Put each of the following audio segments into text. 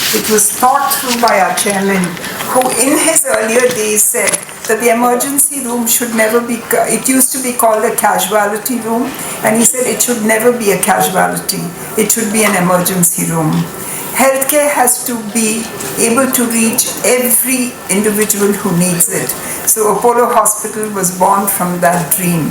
It was thought through by our chairman, who in his earlier days said that the emergency room should never be, it used to be called a casualty room, and he said it should never be a casualty, it should be an emergency room. Healthcare has to be able to reach every individual who needs it. So Apollo Hospital was born from that dream.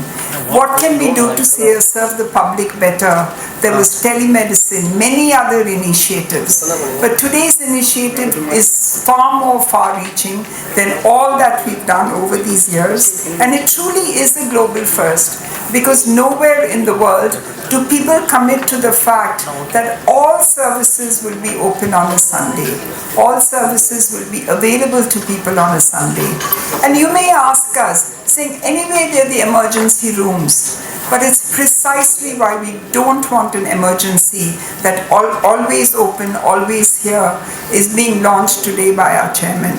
What can we do to serve the public better? There was telemedicine, many other initiatives. But today's initiative is far more far-reaching than all that we've done over these years. And it truly is a global first, because nowhere in the world do people commit to the fact that all services will be open on a Sunday. All services will be available to people on a Sunday. And you may ask us, saying, anyway, they're the emergency rooms. But it's precisely why we don't want an emergency that always open, always here is being launched today by our chairman.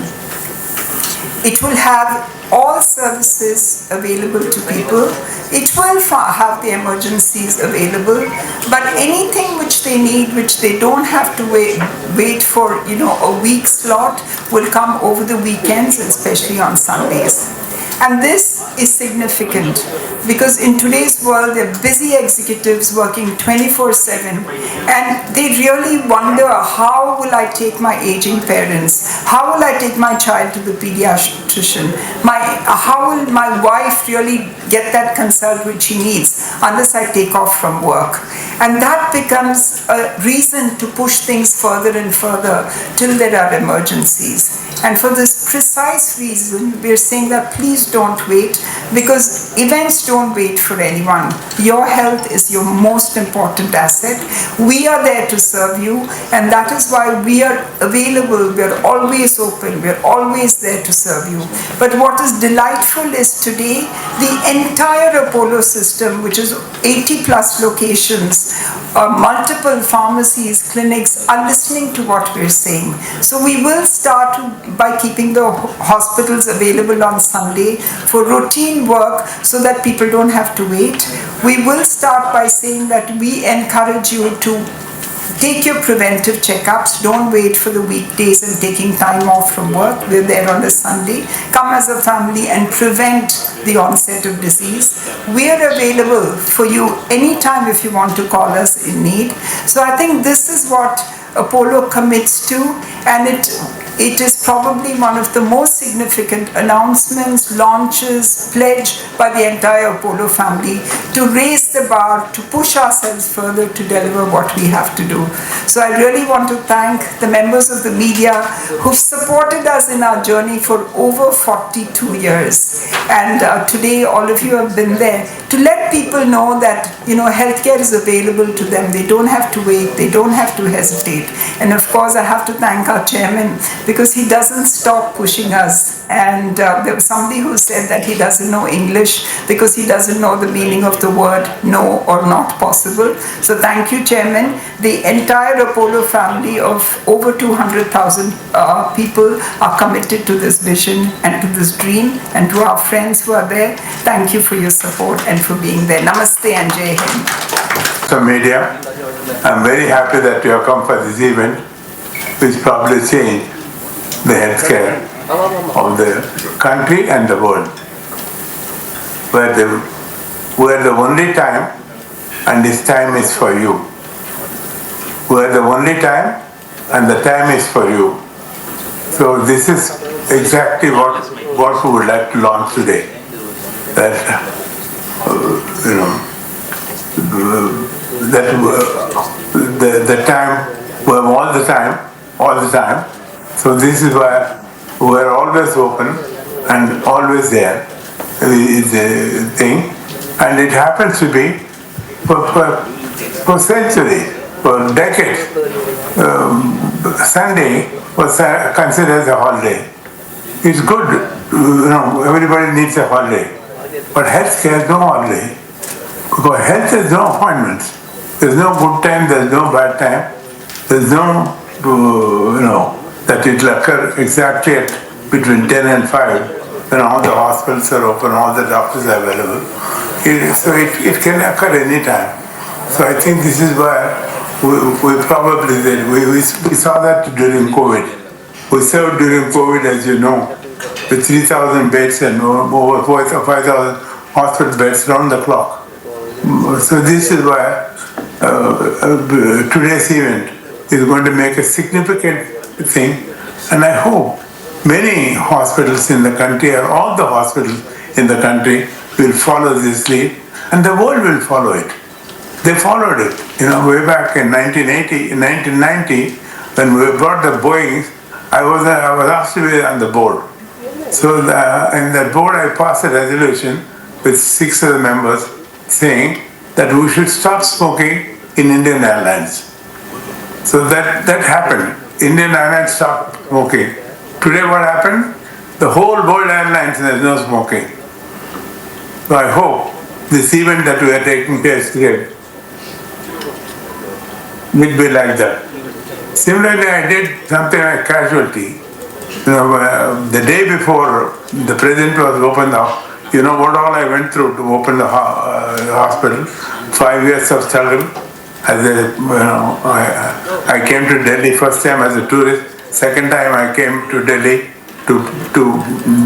It will have all services available to people. It will have the emergencies available, but anything which they need, which they don't have to wait for, a week slot, will come over the weekends, especially on Sundays. And this is significant because in today's world, there are busy executives working 24/7, and they really wonder, how will I take my aging parents? How will I take my child to the pediatrician? How will my wife really get that consult which she needs unless I take off from work? And that becomes a reason to push things further and further till there are emergencies. And for this precise reason, we're saying that please don't wait, because events don't wait for anyone. Your health is your most important asset. We are there to serve you, and that is why we are available. We're always open. We're always there to serve you. But what is delightful is today, the entire Apollo system, which is 80 plus locations, multiple pharmacies, clinics, are listening to what we're saying. So we will start by keeping the hospitals available on Sunday for routine work so that people don't have to wait. We will start by saying that we encourage you to take your preventive checkups. Don't wait for the weekdays and taking time off from work. We're there on a Sunday. Come as a family and prevent the onset of disease. We are available for you anytime if you want to call us in need. So I think this is what Apollo commits to, and it is probably one of the most significant announcements, launches, pledge by the entire Apollo family to raise the bar, to push ourselves further to deliver what we have to do. So I really want to thank the members of the media who've supported us in our journey for over 42 years. And today all of you have been there to let people know that, healthcare is available to them. They don't have to wait. They don't have to hesitate. And of course, I have to thank our chairman, because he doesn't stop pushing us. And there was somebody who said that he doesn't know English because he doesn't know the meaning of the word no or not possible. So thank you, Chairman. The entire Apollo family of over 200,000 people are committed to this vision and to this dream. And to our friends who are there, thank you for your support and for being there. Namaste and Jai Hind. So media, I'm very happy that you have come for this event, which probably changed the healthcare of the country and the world. We're the only time, and this time is for you. We're the only time, and the time is for you. So this is exactly what we would like to launch today. That the time, we have all the time. So this is why we're always open and always there is the thing. And it happens to be for centuries, for decades. Sunday was considered as a holiday. It's good, everybody needs a holiday. But healthcare is no holiday. Because health has no appointments. There's no good time, there's no bad time. There's no, that it will occur exactly at between 10 and 5 when all the hospitals are open, all the doctors are available. So it can occur any time. So I think this is why we probably did. We saw that during COVID. We served during COVID, as you know, with 3,000 beds and over 5,000 hospital beds round the clock. So this is why today's event is going to make a significant thing, and I hope many hospitals in the country, or all the hospitals in the country, will follow this lead, and the world will follow it. They followed it, way back in 1990, when we brought the Boeings. I was asked to be on the board. So in that board, I passed a resolution with 6 other members saying that we should stop smoking in Indian Airlines. So that happened. Indian Airlines stopped smoking. Today what happened? The whole world airlines, there's no smoking. So I hope this event that we are taking place today will be like that. Similarly, I did something like casualty. The day before the president was opened up, what all I went through to open the hospital. 5 years of struggle. I came to Delhi first time as a tourist. Second time I came to Delhi to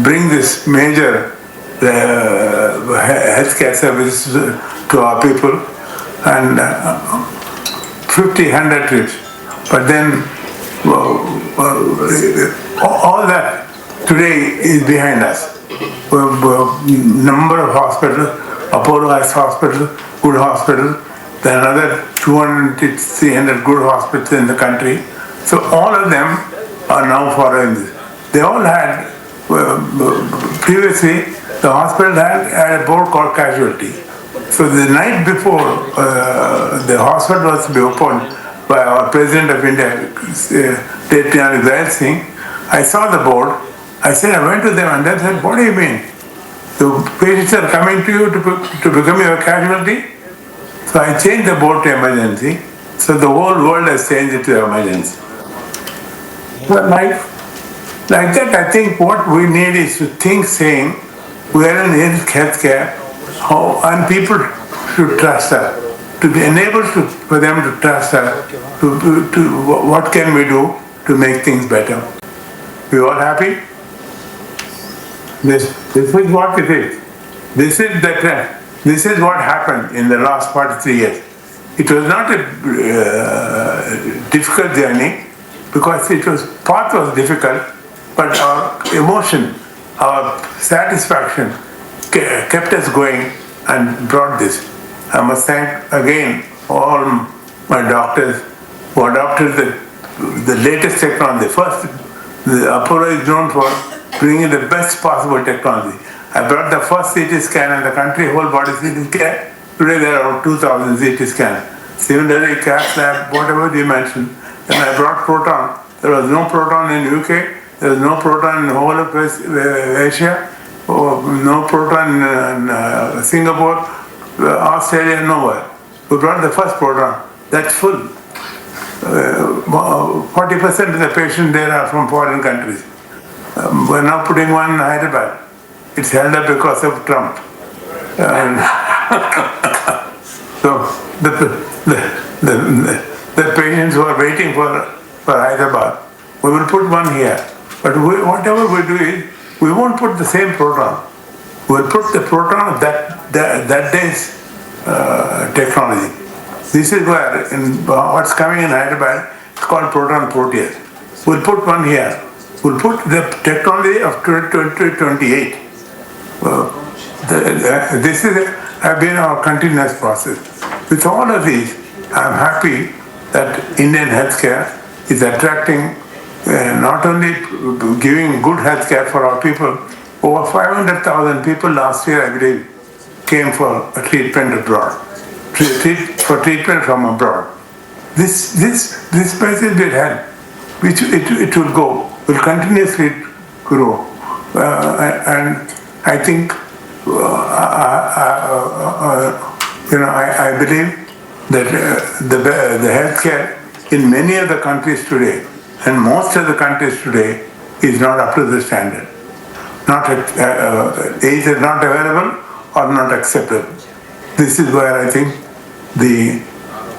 bring this major healthcare service to our people, and 100 trips. But then all that today is behind us. Number of hospitals, Apollo has hospital, good hospital, then another 200 to 300 good hospitals in the country. So all of them are now following this. They all had, previously the hospital had a board called Casualty. So the night before the hospital was to be opened by our President of India, Tetyan Israel Singh, I saw the board. I went to them and they said, what do you mean? The patients are coming to you to become your casualty? So I changed the board to emergency. So the whole world has changed it to emergency. But like that, I think what we need is to think saying, we are in healthcare, and people should trust us. To be enabled for them to trust us, what can we do to make things better? We all happy? This is what it is. This is the trend. This is what happened in the last 43 years. It was not a difficult journey because path was difficult, but our emotion, our satisfaction kept us going and brought this. I must thank again all my doctors who adopted the latest technology. First, the Apollo is known for bringing the best possible technology. I brought the first CT scan in the country, whole body CT scan. Today there are 2,000 CT scans. Similarly, cath lab, whatever you mentioned. Then I brought proton. There was no proton in UK. There was no proton in the whole of Asia. No proton in Singapore, Australia, nowhere. We brought the first proton. That's full. 40% of the patients there are from foreign countries. We're now putting one in Hyderabad. It's held up because of Trump. So the patients who are waiting for Hyderabad, we will put one here. But whatever we do is, we won't put the same proton. We'll put the proton of that day's technology. This is where, what's coming in Hyderabad, it's called proton protease. We'll put one here. We'll put the technology of 2028. This has been our continuous process. With all of these, I'm happy that Indian healthcare is attracting, not only giving good healthcare for our people, over 500,000 people last year, I believe, came for a treatment abroad, for treatment from abroad. This message will help, which it will go, will continuously grow, and I think, I believe that the healthcare in many of the countries today, and most of the countries today, is not up to the standard. Either not available or not acceptable. This is where I think the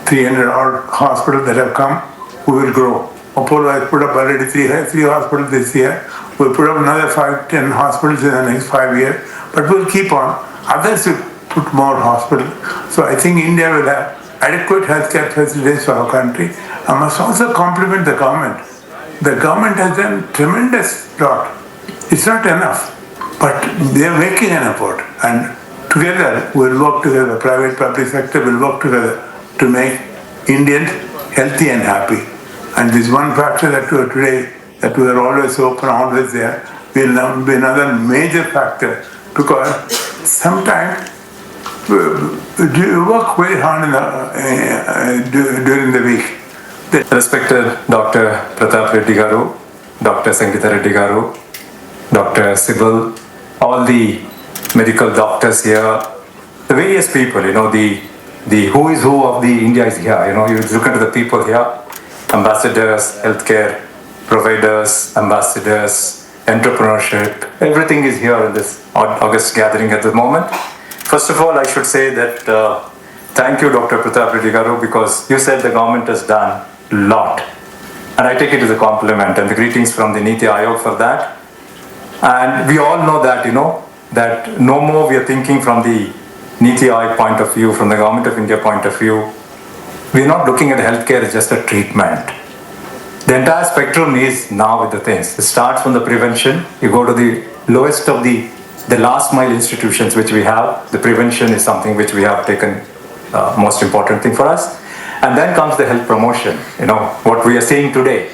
300 odd hospitals that have come, we will grow. Apollo has put up already three hospitals this year. We'll put up another 5-10 hospitals in the next 5 years. But we'll keep on. Others will put more hospitals. So I think India will have adequate healthcare facilities for our country. I must also compliment the government. The government has done tremendous lot. It's not enough, but they are making an effort. And together, we'll work together. Private, public sector will work together to make Indians healthy and happy. And this one factor that we are today, that we are always open, always there, will now be another major factor, because sometimes you work very hard during the week. Respected Dr. Pratap Reddy Garu, Dr. Sangeeta Reddy Garu, Dr. Sibyl, all the medical doctors here, the various people, the who is who of the India is here. You look into the people here, ambassadors, healthcare providers, ambassadors, entrepreneurship, everything is here in this August gathering at the moment. First of all, I should say that thank you, Dr. Pratap Reddy Garu, because you said the government has done a lot. And I take it as a compliment and the greetings from the Niti Aayog for that. And we all know that, that no more we are thinking from the Niti Aayog point of view, from the Government of India point of view. We are not looking at healthcare as just a treatment. The entire spectrum is now with the things. It starts from the prevention. You go to the lowest of the last mile institutions which we have. The prevention is something which we have taken most important thing for us. And then comes the health promotion. What we are seeing today.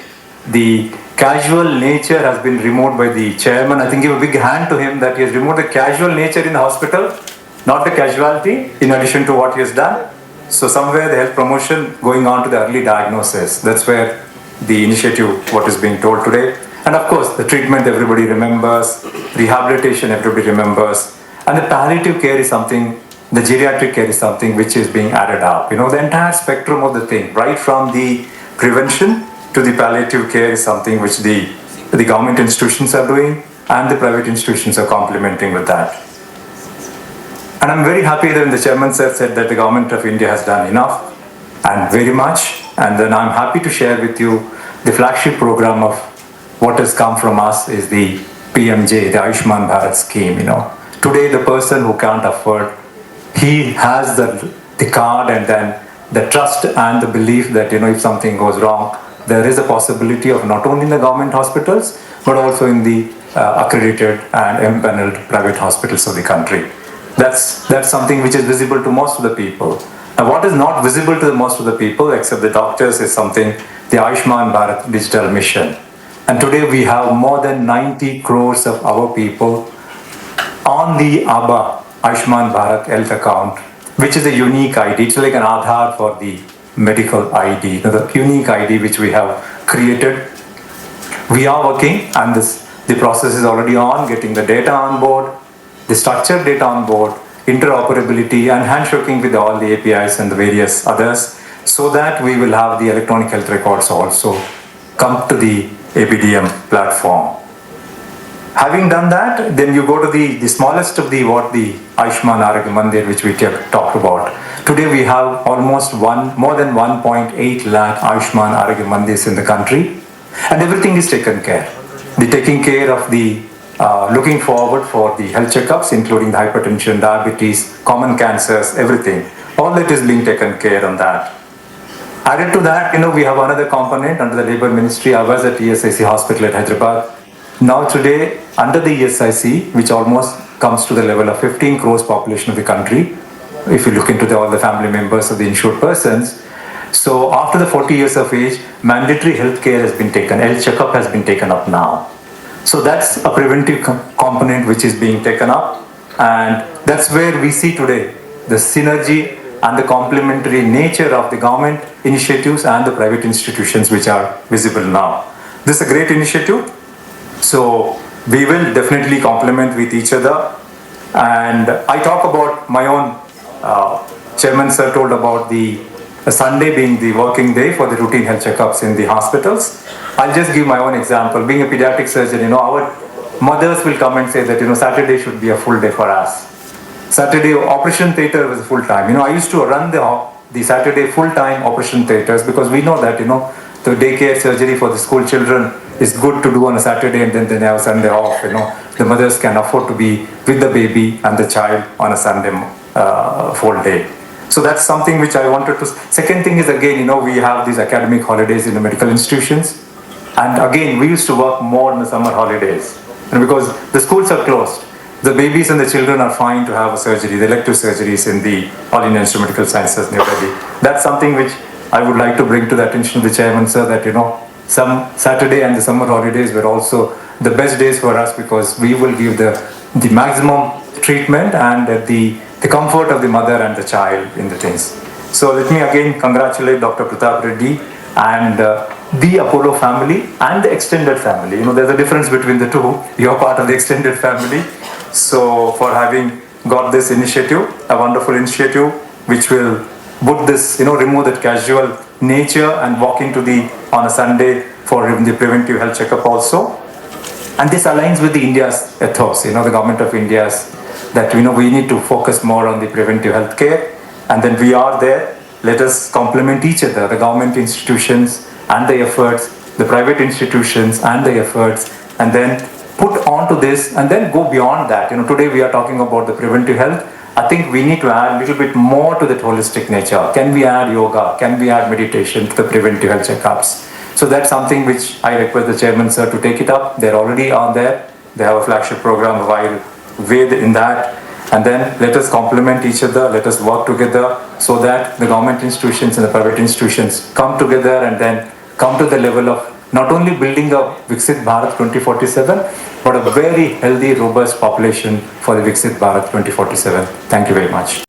The casual nature has been removed by the chairman. I think give a big hand to him that he has removed the casual nature in the hospital, not the casualty, in addition to what he has done. So somewhere the health promotion going on to the early diagnosis. That's where the initiative, what is being told today. And of course, the treatment everybody remembers, rehabilitation everybody remembers, and the palliative care is something, the geriatric care is something which is being added up. The entire spectrum of the thing, right from the prevention to the palliative care is something which the government institutions are doing, and the private institutions are complementing with that. And I'm very happy that the chairman sir said that the government of India has done enough and very much. And then I'm happy to share with you the flagship program of what has come from us is the PMJ, the Ayushman Bharat scheme. Today the person who can't afford, he has the card and then the trust and the belief that if something goes wrong, there is a possibility of not only in the government hospitals but also in the accredited and empaneled private hospitals of the country. That's something which is visible to most of the people. And what is not visible to the most of the people except the doctors is something, the Ayushman Bharat digital mission. And today we have more than 90 crores of our people on the ABBA, Ayushman Bharat health account, which is a unique ID. It's like an Aadhaar for the medical ID, the unique ID which we have created. We are working and the process is already on, getting the data on board, the structured data on board, interoperability and handshaking with all the APIs and the various others, so that we will have the electronic health records also come to the ABDM platform. Having done that, then you go to the smallest of the Ayushman Arogya Mandir, which we talked about. Today we have almost more than 1.8 lakh Ayushman Arogya Mandirs in the country, and everything is taken care. The taking care of the looking forward for the health checkups, including the hypertension, diabetes, common cancers, everything. All that is being taken care on that. Added to that, we have another component under the Labour Ministry. I was at ESIC Hospital at Hyderabad. Now today, under the ESIC, which almost comes to the level of 15 crores population of the country, if you look into all the family members of the insured persons, so after the 40 years of age, mandatory health care has been taken, health checkup has been taken up now. So that's a preventive component which is being taken up, and that's where we see today the synergy and the complementary nature of the government initiatives and the private institutions which are visible now. This is a great initiative, so we will definitely complement with each other. And I talk about my own, Chairman sir told about the Sunday being the working day for the routine health checkups in the hospitals. I'll just give my own example. Being a pediatric surgeon, our mothers will come and say that, Saturday should be a full day for us. Saturday operation theatre was full time. I used to run the Saturday full-time operation theatres, because we know that, the daycare surgery for the school children is good to do on a Saturday and then they have Sunday off, The mothers can afford to be with the baby and the child on a Sunday full day. So that's something which I wanted to... Second thing is, again, we have these academic holidays in the medical institutions. And again, we used to work more in the summer holidays. And because the schools are closed, the babies and the children are fine to have a surgery, the elective surgeries in the All India Institute of Medical Sciences, New Delhi. That's something which I would like to bring to the attention of the chairman, sir, that, some Saturday and the summer holidays were also the best days for us, because we will give the maximum treatment and the comfort of the mother and the child in the things. So let me again congratulate Dr. Pratap Reddy and the Apollo family and the extended family. There's a difference between the two. You're part of the extended family. So for having got this initiative, a wonderful initiative, which will put this, remove that casual nature and walking on a Sunday for the preventive health checkup also. And this aligns with the India's ethos, the government of India's, that, we need to focus more on the preventive health care. And then we are there. Let us complement each other, the government institutions and the efforts, the private institutions and the efforts, and then put onto this and then go beyond that. Today we are talking about the preventive health. I think we need to add a little bit more to that holistic nature. Can we add yoga? Can we add meditation to the preventive health checkups? So that's something which I request the chairman, sir, to take it up. They're already on there. They have a flagship program while way in that. And then let us complement each other, let us work together so that the government institutions and the private institutions come together and then come to the level of not only building a Viksit Bharat 2047, but a very healthy, robust population for the Viksit Bharat 2047. Thank you very much.